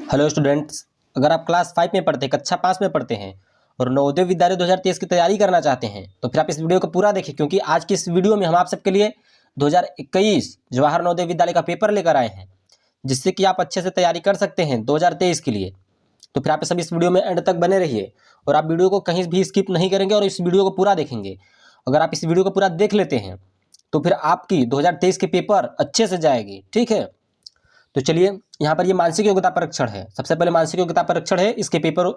Hello students, अगर आप class 5 में पढ़ते हैं, कक्षा 5 में पढ़ते हैं और नवोदय विद्यालय 2023 की तैयारी करना चाहते हैं तो फिर आप इस वीडियो को पूरा देखिए, क्योंकि आज की इस वीडियो में हम आप सबके लिए 2021 जवाहर नवोदय विद्यालय का पेपर लेकर आए हैं, जिससे कि आप अच्छे से तैयारी कर सकते हैं 2023 के लिए। तो फिर आप सब इस वीडियो में एंड तक बने रहिए और आप वीडियो को कहीं भी स्किप नहीं करेंगे और इस वीडियो को पूरा देखेंगे। अगर आप इस वीडियो को पूरा देख लेते हैं तो फिर आपकी 2023 के पेपर अच्छे से जाएगी। ठीक है, तो चलिए, यहाँ पर ये मानसिक योग्यता परीक्षण है। सबसे पहले मानसिक योग्यता परीक्षण है, इसके पेपर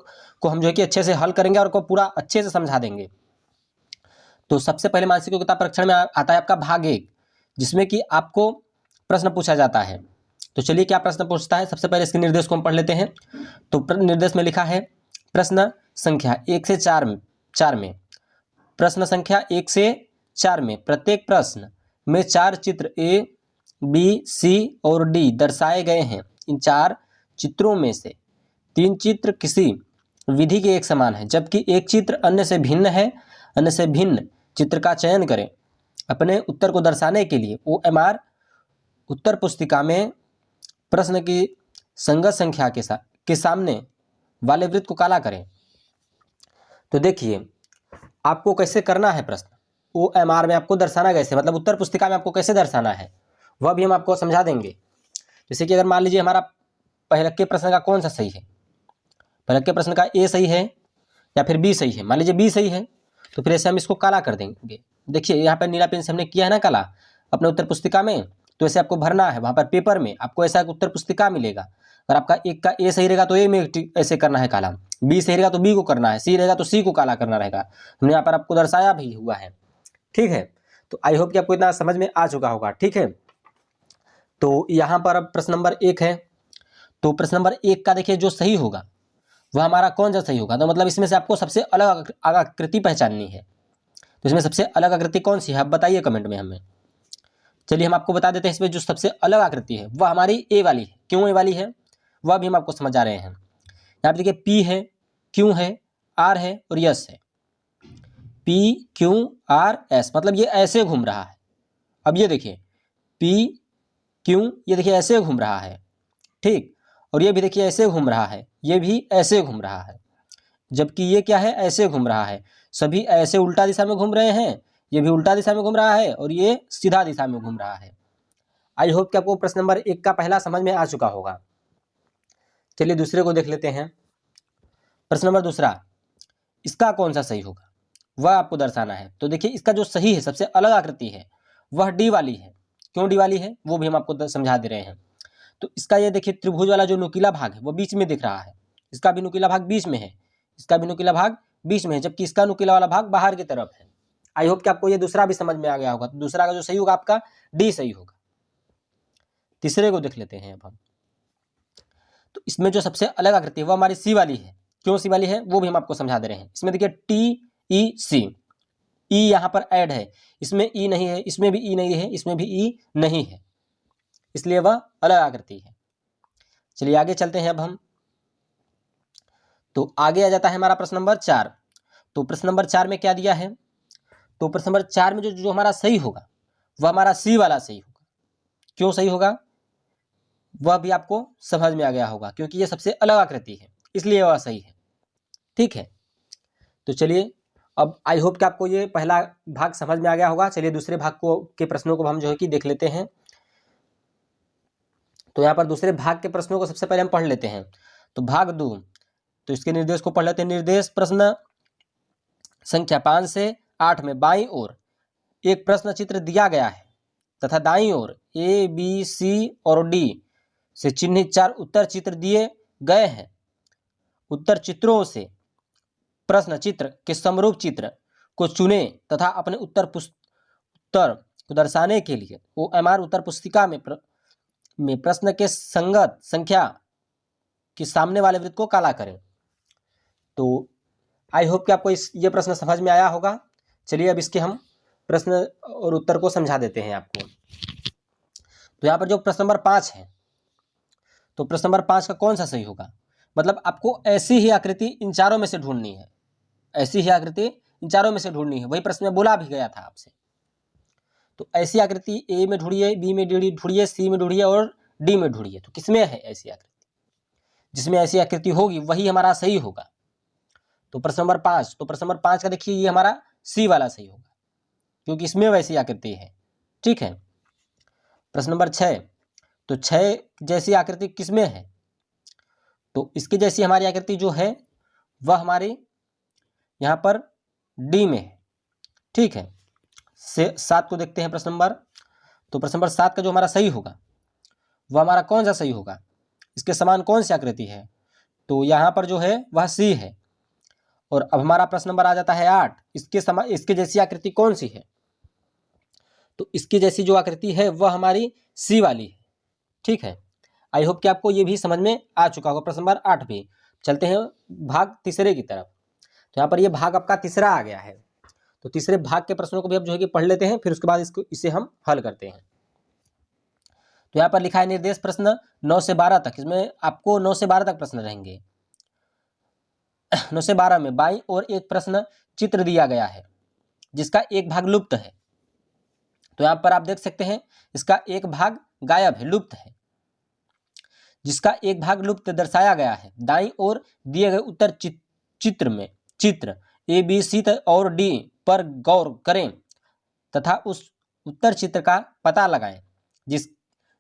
को हम जो है कि अच्छे से हल करेंगे और को पूरा अच्छे से समझा देंगे। तो सबसे पहले मानसिक योग्यता परीक्षण में आता है आपका भाग 1, जिसमें कि आपको प्रश्न पूछा जाता है। तो चलिए, क्या प्रश्न पूछता है, सबसे पहले इसके निर्देश को हम पढ़ लेते हैं। तो निर्देश में लिखा है, प्रश्न संख्या 1 से 4 में प्रश्न संख्या 1 से 4 में प्रत्येक प्रश्न में 4 चित्र ए, बी, सी और डी दर्शाए गए हैं। इन 4 चित्रों में से 3 चित्र किसी विधि के एक समान है, जबकि एक चित्र अन्य से भिन्न है। अन्य से भिन्न चित्र का चयन करें। अपने उत्तर को दर्शाने के लिए OMR उत्तर पुस्तिका में प्रश्न की संगत संख्या के सामने वाले वृत्त को काला करें। तो देखिए, आपको कैसे करना है प्रश्न, OMR में आपको दर्शाना कैसे, मतलब उत्तर पुस्तिका में आपको कैसे दर्शाना है, वह भी हम आपको समझा देंगे। जैसे कि अगर मान लीजिए हमारा पहले के प्रश्न का कौन सा सही है, पहले के प्रश्न का ए सही है या फिर बी सही है। मान लीजिए बी सही है तो फिर ऐसे हम इसको काला कर देंगे। देखिए, यहाँ पर नीला पेन से हमने किया है ना काला अपने उत्तर पुस्तिका में, तो ऐसे आपको भरना है। वहाँ पर पेपर में आपको ऐसा उत्तर पुस्तिका मिलेगा। अगर आपका एक का ए सही रहेगा तो ए में ऐसे करना है काला, बी सही रहेगा तो बी को करना है, सी रहेगा तो सी को काला करना रहेगा। हमने यहाँ पर आपको दर्शाया भी हुआ है। ठीक है, तो आई होप कि आपको इतना समझ में आ चुका होगा। ठीक है, तो यहाँ पर अब प्रश्न नंबर 1 है। तो प्रश्न नंबर 1 का देखिए, जो सही होगा वह हमारा कौन सा सही होगा। तो मतलब इसमें से आपको सबसे अलग आकृति पहचाननी है। तो इसमें सबसे अलग आकृति कौन सी है, आप बताइए कमेंट में हमें। चलिए, हम आपको बता देते हैं, इसमें जो सबसे अलग आकृति है वह हमारी ए वाली है। क्यों ए वाली है वह भी हम आपको समझा रहे हैं। यहाँ पर देखिए, पी है, क्यू है, आर है और यस है। पी क्यू आर एस, मतलब ये ऐसे घूम रहा है। अब ये देखिए, पी क्यू, ये देखिए ऐसे घूम रहा है। ठीक, और ये भी देखिए ऐसे घूम रहा है, ये भी ऐसे घूम रहा है, जबकि ये क्या है, ऐसे घूम रहा है। सभी ऐसे उल्टा दिशा में घूम रहे हैं, ये भी उल्टा दिशा में घूम रहा है और ये सीधा दिशा में घूम रहा है। आई होप कि आपको प्रश्न नंबर 1 का पहला समझ में आ चुका होगा। चलिए, दूसरे को देख लेते हैं। प्रश्न नंबर 2, इसका कौन सा सही होगा वह आपको दर्शाना है। तो देखिए, इसका जो सही है, सबसे अलग आकृति है, वह डी वाली है। क्यों डी वाली है वो भी हम आपको समझा दे रहे हैं। तो इसका ये देखिए, त्रिभुज वाला जो नुकीला भाग है वो बीच में दिख रहा है। इसका भी नुकीला भाग बीच में है, इसका भी नुकीला भाग बीच में है, जबकि इसका नुकीला वाला भाग बाहर की तरफ है। आई होप कि आपको ये दूसरा भी समझ में आ गया होगा। तो दूसरा का जो सही होगा आपका डी सही होगा। तीसरे को देख लेते हैं अब हम। तो इसमें जो सबसे अलग आकृति है वो हमारी सी वाली है। क्यों सी वाली है वो भी हम आपको समझा दे रहे हैं। इसमें देखिए TEC, ई यहाँ पर ऐड है, इसमें ई नहीं है, इसमें भी ई नहीं है, इसमें भी ई नहीं है, इसलिए वह अलग आकृति है। चलिए आगे चलते हैं अब हम। तो आगे आ जाता है हमारा प्रश्न नंबर 4। तो प्रश्न नंबर 4 में क्या दिया है, तो प्रश्न नंबर 4 में जो हमारा सही होगा वह हमारा सी वाला सही होगा। क्यों सही होगा वह भी आपको समझ में आ गया होगा, क्योंकि ये सबसे अलग आकृति है, इसलिए वह सही है। ठीक है, तो चलिए, अब आई होप कि आपको ये पहला भाग समझ में आ गया होगा। चलिए, दूसरे भाग के प्रश्नों को हम जो है कि देख लेते हैं। तो यहाँ पर दूसरे भाग के प्रश्नों को सबसे पहले हम पढ़ लेते हैं। तो भाग 2, तो इसके निर्देश को पढ़ लेते हैं। निर्देश, प्रश्न संख्या 5 से 8 में बाईं ओर एक प्रश्न चित्र दिया गया है तथा दाईं ओर A, B, C और D से चिन्हित 4 उत्तर चित्र दिए गए हैं। उत्तर चित्रों से प्रश्न चित्र के समरूप चित्र को चुने तथा अपने उत्तर को दर्शाने के लिए OMR उत्तर पुस्तिका में प्रश्न के संगत संख्या के सामने वाले वृत्त को काला करें। तो आई होप कि आपको ये प्रश्न समझ में आया होगा। चलिए, अब इसके हम प्रश्न और उत्तर को समझा देते हैं आपको। तो यहाँ पर जो प्रश्न नंबर 5 है, तो प्रश्न नंबर 5 का कौन सा सही होगा, मतलब आपको ऐसी ही आकृति इन चारों में से ढूंढनी है। ऐसी ही आकृति इन चारों में से ढूंढनी है, वही प्रश्न में बोला भी गया था आपसे। तो ऐसी आकृति ए में ढूंढिए, बी में ढूंढिए, सी में ढूंढिए और डी में ढूंढिए। तो किसमें है ऐसी आकृति, जिसमें ऐसी आकृति होगी वही हमारा सही होगा। तो प्रश्न नंबर 5, तो प्रश्न नंबर 5 का देखिए ये हमारा सी वाला सही होगा, क्योंकि इसमें वैसी आकृति है। ठीक है। प्रश्न नंबर 6, तो 6 जैसी आकृति किसमें है? तो इसके जैसी हमारी आकृति जो है वह हमारी यहाँ पर डी में है। ठीक है। 7 को देखते हैं प्रश्न नंबर, तो प्रश्न नंबर 7 का जो हमारा सही होगा वह हमारा कौन सा सही होगा? इसके समान कौन सी आकृति है? तो यहाँ पर जो है वह सी है। और अब हमारा प्रश्न नंबर आ जाता है 8, इसके जैसी आकृति कौन सी है? तो इसकी जैसी जो आकृति है वह हमारी सी वाली है। ठीक है। आई होप कि आपको ये भी समझ में आ चुका होगा। प्रश्न नंबर 8 भी। चलते हैं भाग तीसरे की तरफ। तो यहाँ पर ये भाग आपका तीसरा आ गया है। तो तीसरे भाग के प्रश्नों को भी अब जो है कि पढ़ लेते हैं, फिर उसके बाद इसे हम हल करते हैं। तो यहाँ पर लिखा है निर्देश प्रश्न 9 से 12 तक। इसमें आपको 9 से 12 तक प्रश्न रहेंगे। 9 से 12 में बाईं ओर एक प्रश्न चित्र दिया गया है जिसका एक भाग लुप्त है। तो यहाँ पर आप देख सकते हैं इसका एक भाग गायब है, लुप्त है, जिसका एक भाग लुप्त दर्शाया गया है। दाईं ओर दिए गए उत्तर चित्र ए बी सी और डी पर गौर करें तथा उस उत्तर चित्र का पता लगाएं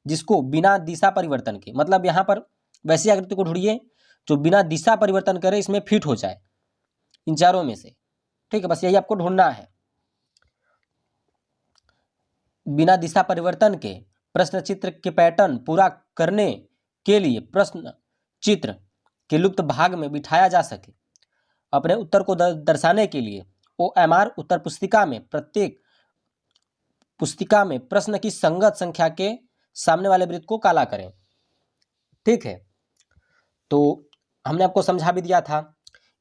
जिसको बिना दिशा परिवर्तन के, मतलब यहाँ पर वैसी आकृति को ढूंढिए जो बिना दिशा परिवर्तन करे इसमें फिट हो जाए इन चारों में से। ठीक है, बस यही आपको ढूंढना है। बिना दिशा परिवर्तन के प्रश्न चित्र के पैटर्न पूरा करने के लिए प्रश्न चित्र के लुप्त भाग में बिठाया जा सके। अपने उत्तर को दर्शाने के लिए OMR उत्तर पुस्तिका में प्रत्येक पुस्तिका में प्रश्न की संगत संख्या के सामने वाले वृत्त को काला करें। ठीक है। तो हमने आपको समझा भी दिया था,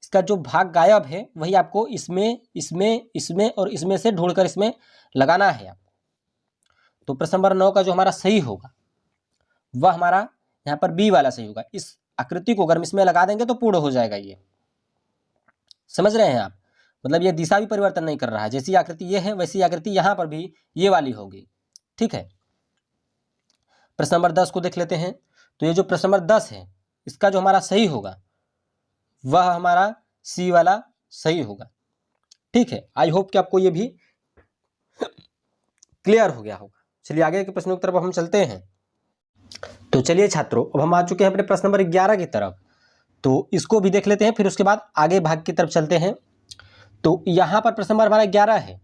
इसका जो भाग गायब है वही आपको इसमें और इसमें से ढूंढकर इसमें लगाना है आपको। तो प्रश्न नंबर 9 का जो हमारा सही होगा वह हमारा यहाँ पर बी वाला सही होगा। इस आकृति को अगर इसमें लगा देंगे तो पूर्ण हो जाएगा। ये समझ रहे हैं आप? मतलब ये दिशा भी परिवर्तन नहीं कर रहा है, जैसी आकृति ये है वैसी आकृति यहाँ पर भी ये वाली होगी। ठीक है। प्रश्न नंबर 10 को देख लेते हैं। तो ये जो प्रश्न नंबर 10 है इसका जो हमारा सही होगा वह हमारा सी वाला सही होगा। ठीक है। आई होप कि आपको ये भी क्लियर हो गया होगा। चलिए आगे के प्रश्नों की तरफ हम चलते हैं। तो चलिए छात्रों, अब हम आ चुके हैं अपने प्रश्न नंबर 11 की तरफ। तो इसको भी देख लेते हैं, फिर उसके बाद आगे भाग की तरफ चलते हैं। तो यहाँ पर प्रश्न नंबर हमारा 11 है।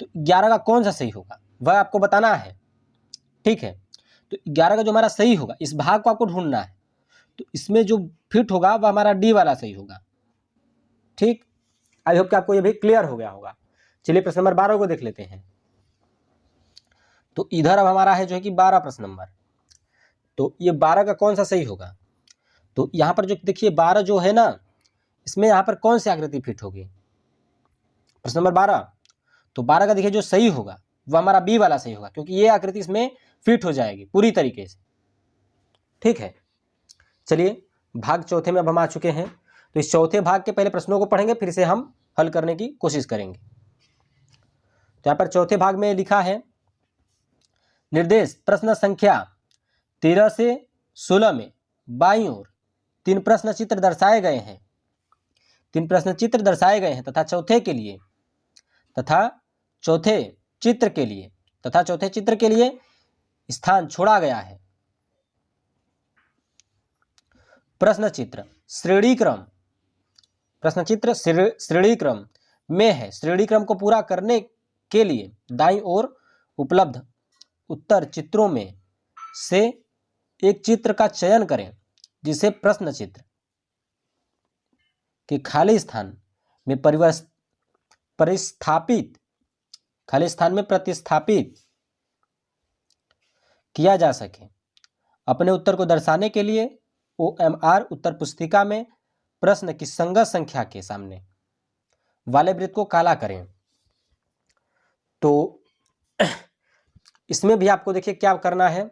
तो 11 का कौन सा सही होगा वह आपको बताना है। ठीक है। तो 11 का जो हमारा सही होगा इस भाग को आपको ढूंढना है। तो इसमें जो फिट होगा वह हमारा डी वाला सही होगा। ठीक। आई होप कि आपको ये भी क्लियर हो गया होगा। चलिए प्रश्न नंबर 12 को देख लेते हैं। तो इधर अब हमारा है जो है कि 12 प्रश्न नंबर। तो ये 12 का कौन सा सही होगा? तो यहाँ पर जो देखिए 12 जो है ना, इसमें यहाँ पर कौन सी आकृति फिट होगी? प्रश्न नंबर 12। तो 12 का देखिए जो सही होगा वह हमारा बी वाला सही होगा, क्योंकि ये आकृति इसमें फिट हो जाएगी पूरी तरीके से। ठीक है। चलिए भाग चौथे में अब हम आ चुके हैं। तो इस चौथे भाग के पहले प्रश्नों को पढ़ेंगे, फिर से हम हल करने की कोशिश करेंगे। तो यहाँ पर चौथे भाग में लिखा है निर्देश प्रश्न संख्या 13 से 16 में बाईं ओर 3 प्रश्न चित्र दर्शाए गए हैं। 3 प्रश्न चित्र दर्शाए गए हैं तथा चौथे चित्र के लिए स्थान छोड़ा गया है। प्रश्न चित्र श्रेणी क्रम में है। श्रेणी क्रम को पूरा करने के लिए दाईं ओर उपलब्ध उत्तर चित्रों में से एक चित्र का चयन करें जिसे प्रश्न चित्र के खाली स्थान में प्रतिस्थापित किया जा सके। अपने उत्तर को दर्शाने के लिए OMR उत्तर पुस्तिका में प्रश्न की संगत संख्या के सामने वाले वृत्त को काला करें। तो इसमें भी आपको देखिए क्या करना है,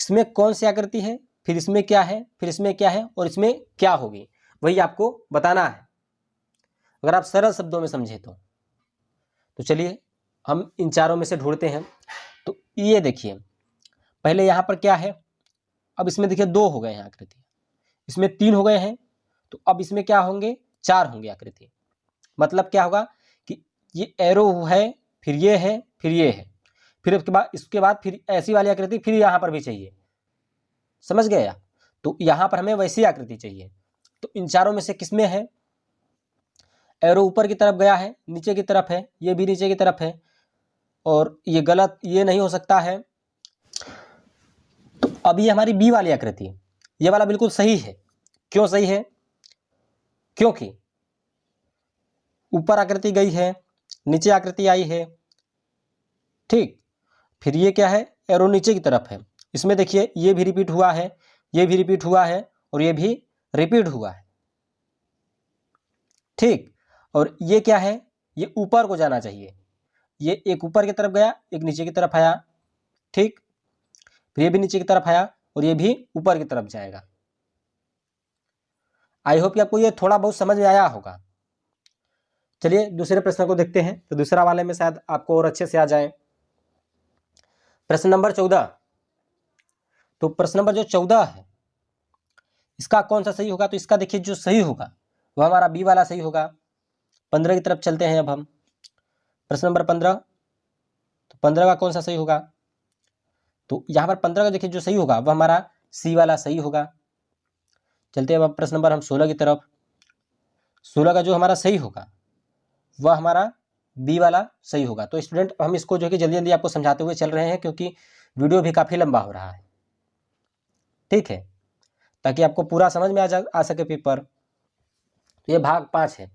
इसमें कौन सी आकृति है, फिर इसमें क्या है, फिर इसमें क्या है और इसमें क्या होगी, वही आपको बताना है अगर आप सरल शब्दों में समझे तो चलिए हम इन चारों में से ढूंढते हैं। तो ये देखिए पहले यहाँ पर क्या है, अब इसमें देखिए 2 हो गए हैं आकृति। इसमें 3 हो गए हैं, तो अब इसमें क्या होंगे, 4 होंगे आकृति। मतलब क्या होगा कि ये एरो है, फिर ये है, फिर ये है, फिर इसके बाद फिर ऐसी वाली आकृति फिर यहाँ पर भी चाहिए। समझ गए आप? तो यहाँ पर हमें वैसी आकृति चाहिए। तो इन चारों में से किसमें है, एरो ऊपर की तरफ गया है, नीचे की तरफ है, ये भी नीचे की तरफ है, और ये गलत, ये नहीं हो सकता है। तो अब ये हमारी बी वाली आकृति, ये वाला बिल्कुल सही है। क्यों सही है? क्योंकि ऊपर आकृति गई है, नीचे आकृति आई है, ठीक। फिर ये क्या है, एरो नीचे की तरफ है। इसमें देखिए ये भी रिपीट हुआ है, ये भी रिपीट हुआ है, और ये भी रिपीट हुआ है, ठीक। और ये क्या है, ये ऊपर को जाना चाहिए। ये एक ऊपर की तरफ गया, एक नीचे की तरफ आया, ठीक। फिर ये भी नीचे की तरफ आया, और ये भी ऊपर की तरफ जाएगा। आई होप कि आपको ये थोड़ा बहुत समझ में आया होगा। चलिए दूसरे प्रश्न को देखते हैं, तो दूसरा वाले में शायद आपको और अच्छे से आ जाए। प्रश्न नंबर 14। तो प्रश्न नंबर जो 14 है, इसका कौन सा सही होगा? तो इसका देखिए जो सही होगा वह हमारा बी वाला सही होगा। 15 की तरफ चलते हैं अब हम। प्रश्न नंबर 15, तो 15 का कौन सा सही होगा? तो यहाँ पर 15 का देखिए जो सही होगा वह हमारा सी वाला सही होगा। चलते हैं अब प्रश्न नंबर हम 16 की तरफ। 16 का जो हमारा सही होगा वह हमारा बी वाला सही होगा। तो स्टूडेंट हम इसको जो है कि जल्दी जल्दी आपको समझाते हुए चल रहे हैं, क्योंकि वीडियो भी काफ़ी लंबा हो रहा है, ठीक है, ताकि आपको पूरा समझ में आ सके पेपर। तो ये भाग 5 है।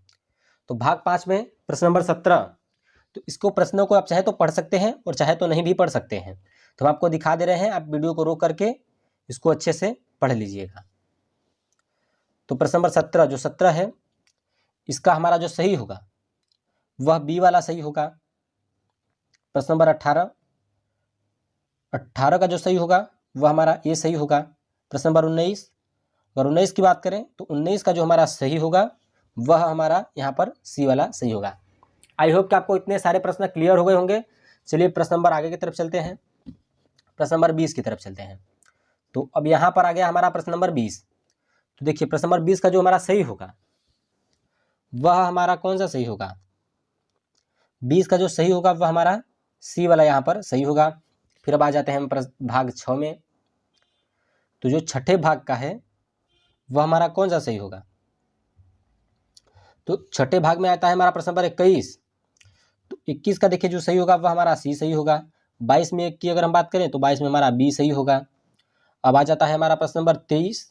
तो भाग 5 में प्रश्न नंबर 17। तो इसको प्रश्नों को आप चाहे तो पढ़ सकते हैं और चाहे तो नहीं भी पढ़ सकते हैं। तो हम आपको दिखा दे रहे हैं, आप वीडियो को रोक करके इसको अच्छे से पढ़ लीजिएगा। तो प्रश्न नंबर 17, जो 17 है, इसका हमारा जो सही होगा वह बी वाला सही होगा। प्रश्न नंबर 18, 18 का जो सही होगा वह हमारा ए सही होगा। प्रश्न नंबर 19, अगर 19 की बात करें तो 19 का जो हमारा सही होगा वह हमारा यहाँ पर सी वाला सही होगा। आई होप कि आपको इतने सारे प्रश्न क्लियर हो गए होंगे। चलिए प्रश्न नंबर आगे की तरफ चलते हैं, प्रश्न नंबर 20 की तरफ चलते हैं। तो अब यहाँ पर आ गया हमारा प्रश्न नंबर 20। तो देखिए प्रश्न नंबर 20 का जो हमारा सही होगा वह हमारा कौन सा सही होगा? 20 का जो सही होगा वह हमारा सी वाला यहाँ पर सही होगा। फिर अब आ जाते हैं हम भाग 6 में। तो जो छठे भाग का है वह हमारा कौन सा सही होगा? तो छठे भाग में आता है हमारा प्रश्न नंबर 21। तो 21 का देखिए जो सही होगा वह हमारा सी सही होगा। 22 में की अगर हम बात करें तो 22 में हमारा बी सही होगा। अब आ जाता है हमारा प्रश्न नंबर 23।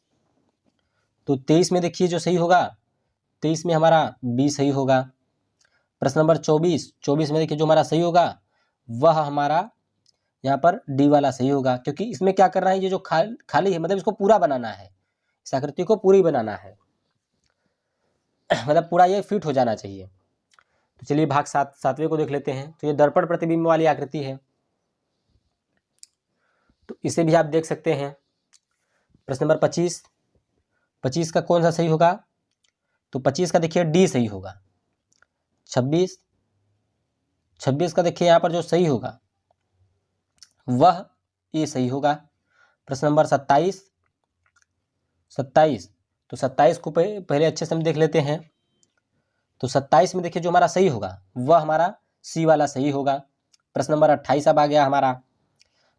तो 23 में देखिए जो सही होगा, 23 में हमारा बी सही होगा। प्रश्न नंबर 24, 24 में देखिए जो हमारा सही होगा वह हमारा यहाँ पर डी वाला सही होगा, क्योंकि इसमें क्या करना है, ये जो खाली है मतलब इसको पूरा बनाना है, इस आकृति को पूरी बनाना है, मतलब पूरा ये फिट हो जाना चाहिए। तो चलिए भाग 7वें को देख लेते हैं। तो ये दर्पण प्रतिबिंब वाली आकृति है, तो इसे भी आप देख सकते हैं। प्रश्न नंबर 25, 25 का कौन सा सही होगा? तो 25 का देखिए डी सही होगा। 26, 26 का देखिए यहाँ पर जो सही होगा वह ए सही होगा। प्रश्न नंबर 27, 27, तो 27 को पहले अच्छे से हम देख लेते हैं। तो 27 में देखिए जो हमारा सही होगा वह हमारा सी वाला सही होगा। प्रश्न नंबर 28 अब आ गया हमारा।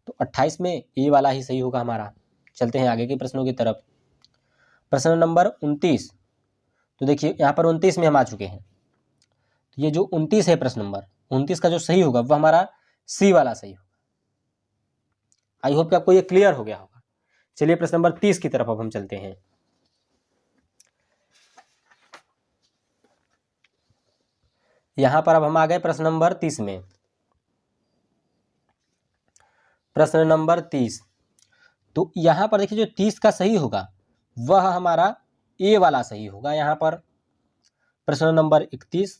तो 28 में ए वाला ही सही होगा हमारा। चलते हैं आगे के प्रश्नों की तरफ। प्रश्न नंबर 29, तो देखिए यहाँ पर 29 में हम आ चुके हैं। तो ये जो 29 है, प्रश्न नंबर 29 का जो सही होगा वह हमारा सी वाला सही होगा। आई होप कि आपको ये क्लियर हो गया होगा। चलिए प्रश्न नंबर 30 की तरफ अब हम चलते हैं। यहां पर अब हम आ गए प्रश्न नंबर 30 में। प्रश्न नंबर 30, तो यहां पर देखिए जो 30 का सही होगा वह हमारा ए वाला सही होगा यहाँ पर। प्रश्न नंबर 31,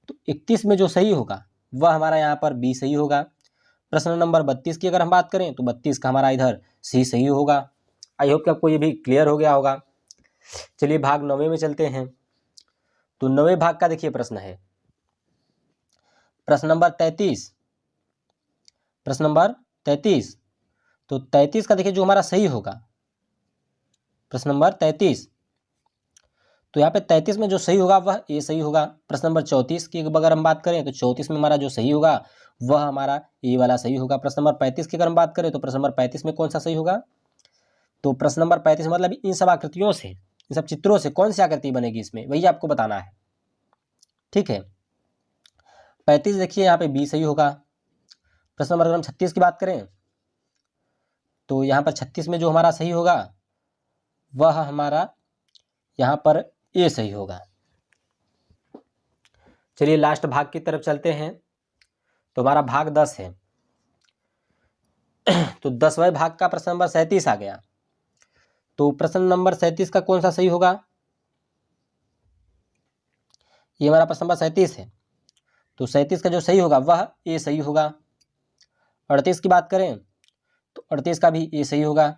तो 31 में जो सही होगा वह हमारा यहाँ पर बी सही होगा। प्रश्न नंबर 32 की अगर हम बात करें तो 32 का हमारा इधर सी सही होगा। आई होप कि आपको ये भी क्लियर हो गया होगा। चलिए भाग 9वें में चलते हैं। तो 9वें भाग का देखिए प्रश्न है प्रश्न नंबर 33, प्रश्न नंबर 33। तो 33 का देखिए जो हमारा सही होगा, प्रश्न नंबर 33। तो यहाँ पे 33 में जो सही होगा वह ए सही होगा। प्रश्न नंबर 34 की अगर हम बात करें तो 34 में हमारा जो सही होगा वह हमारा ए वाला सही होगा। प्रश्न नंबर 35 की अगर हम बात करें तो प्रश्न नंबर 35 में कौन सा सही होगा? तो प्रश्न नंबर 35 मतलब इन सब आकृतियों से, इन सब चित्रों से कौन सी आकृति बनेगी इसमें, वही आपको बताना है। ठीक है, 35 देखिए यहाँ पे बी सही होगा। प्रश्न नंबर अगर हम 36 की बात करें तो यहाँ पर 36 में जो हमारा सही होगा वह हमारा यहाँ पर ए सही होगा। चलिए लास्ट भाग की तरफ चलते हैं। तो हमारा भाग 10 है। तो 10वें भाग का प्रश्न नंबर 37 आ गया। तो प्रश्न नंबर 37 का कौन सा सही होगा? ये हमारा प्रश्न नंबर 37 है। तो 37 का जो सही होगा वह ए सही होगा। 38 की बात करें तो 38 का भी ए सही होगा।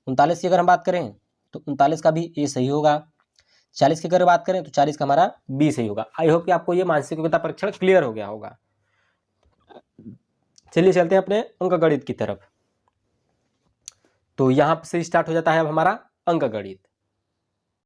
39 की अगर हम बात करें तो 39 का भी ए सही होगा। 40 की अगर बात करें तो 40 का हमारा बी सही होगा। आई होप कि आपको ये मानसिक योग्यता परीक्षण क्लियर हो गया होगा। चलिए चलते हैं अपने अंकगणित की तरफ। तो यहाँ से स्टार्ट हो जाता है अब हमारा अंकगणित।